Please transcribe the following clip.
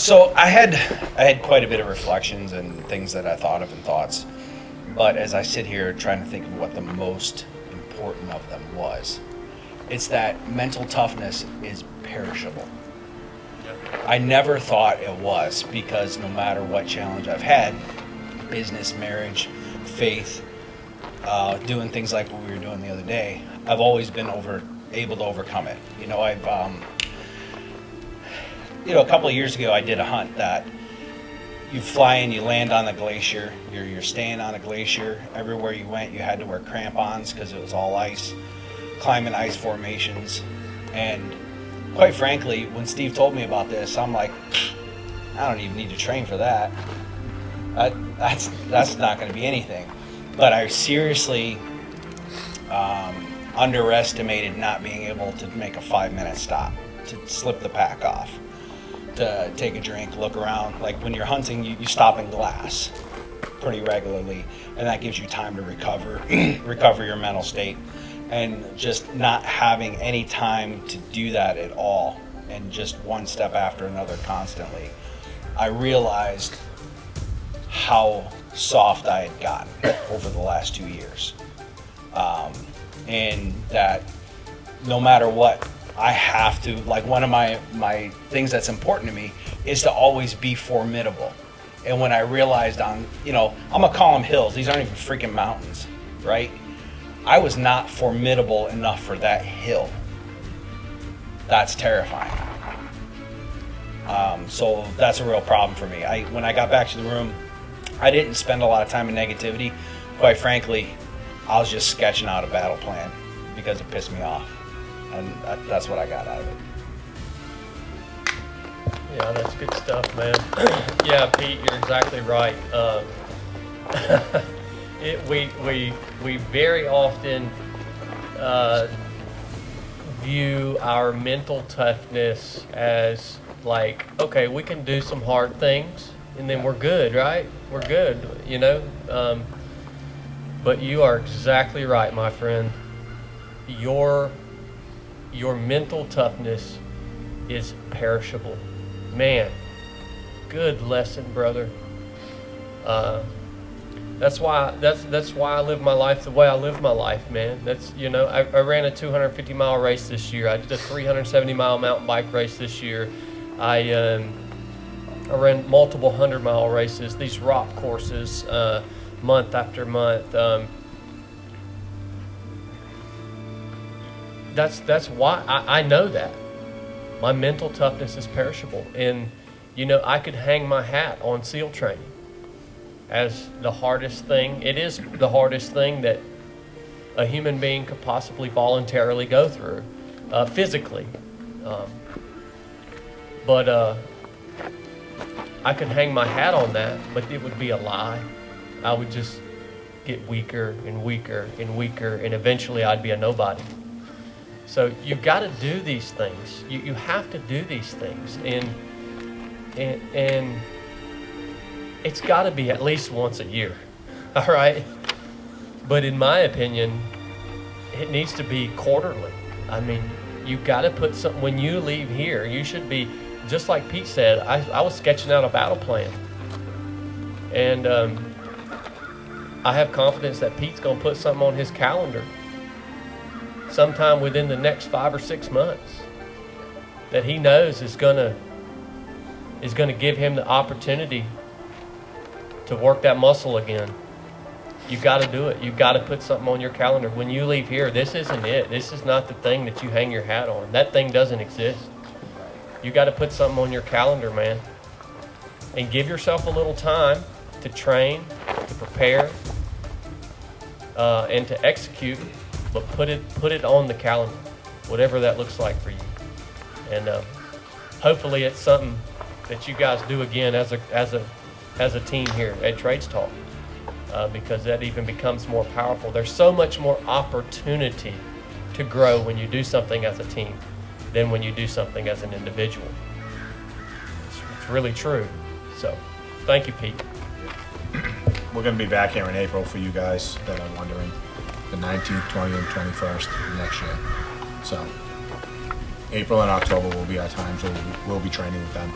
So I had quite a bit of reflections and things that I thought of and thoughts, but as I sit here trying to think of what the most important of them was, it's that mental toughness is perishable. I never thought it was, because no matter what challenge I've had, business, marriage, faith, doing things like what we were doing the other day, I've always been able to overcome it. You know, a couple of years ago I did a hunt that you fly in, you land on the glacier, you're staying on a glacier. Everywhere you went, you had to wear crampons because it was all ice, climbing ice formations. And quite frankly, when Steve told me about this, I'm like, I don't even need to train for that. That's not going to be anything. But I seriously underestimated not being able to make a 5-minute stop, to slip the pack off, to take a drink, look around. Like when you're hunting, you stop in glass pretty regularly, and that gives you time to recover your mental state. And just not having any time to do that at all, and just one step after another constantly, I realized how soft I had gotten over the last 2 years. And that no matter what, I have to, like, one of my things that's important to me is to always be formidable. And when I realized I'm gonna call them hills, these aren't even freaking mountains, right? I was not formidable enough for that hill. That's terrifying. So that's a real problem for me. When I got back to the room, I didn't spend a lot of time in negativity. Quite frankly, I was just sketching out a battle plan because it pissed me off. And that's what I got out of it. Yeah, that's good stuff, man. Yeah, Pete, you're exactly right. We very often view our mental toughness as like, okay, we can do some hard things and then we're good, right? We're good, but you are exactly right, my friend. Your mental toughness is perishable. Man, good lesson, brother. That's why I live my life the way I live my life, man. I ran a 250-mile race this year. I did a 370-mile mountain bike race this year. I ran multiple 100-mile races, these rock courses, month after month. That's why I know that my mental toughness is perishable, and I could hang my hat on SEAL training as the hardest thing. It is the hardest thing that a human being could possibly voluntarily go through, physically. But I could hang my hat on that, but it would be a lie. I would just get weaker and weaker and weaker, and eventually I'd be a nobody. So you've got to do these things. You have to do these things, and it's got to be at least once a year, all right? But in my opinion, it needs to be quarterly. I mean, you've got to put something, when you leave here, you should be, just like Pete said, I was sketching out a battle plan. And I have confidence that Pete's going to put something on his calendar sometime within the next 5 or 6 months that he knows is going to give him the opportunity to work that muscle again. You've got to do it. You've got to put something on your calendar. When you leave here, this isn't it. This is not the thing that you hang your hat on. That thing doesn't exist. You got to put something on your calendar, man. And give yourself a little time to train, to prepare, and to execute. But put it on the calendar, whatever that looks like for you. And hopefully it's something that you guys do again as a team here at Trades Talk, because that even becomes more powerful. There's so much more opportunity to grow when you do something as a team than when you do something as an individual. It's really true. So, thank you, Pete. We're going to be back here in April for you guys that are wondering. The 19th, 20th, and 21st next year. So April and October will be our times where we'll be training with them.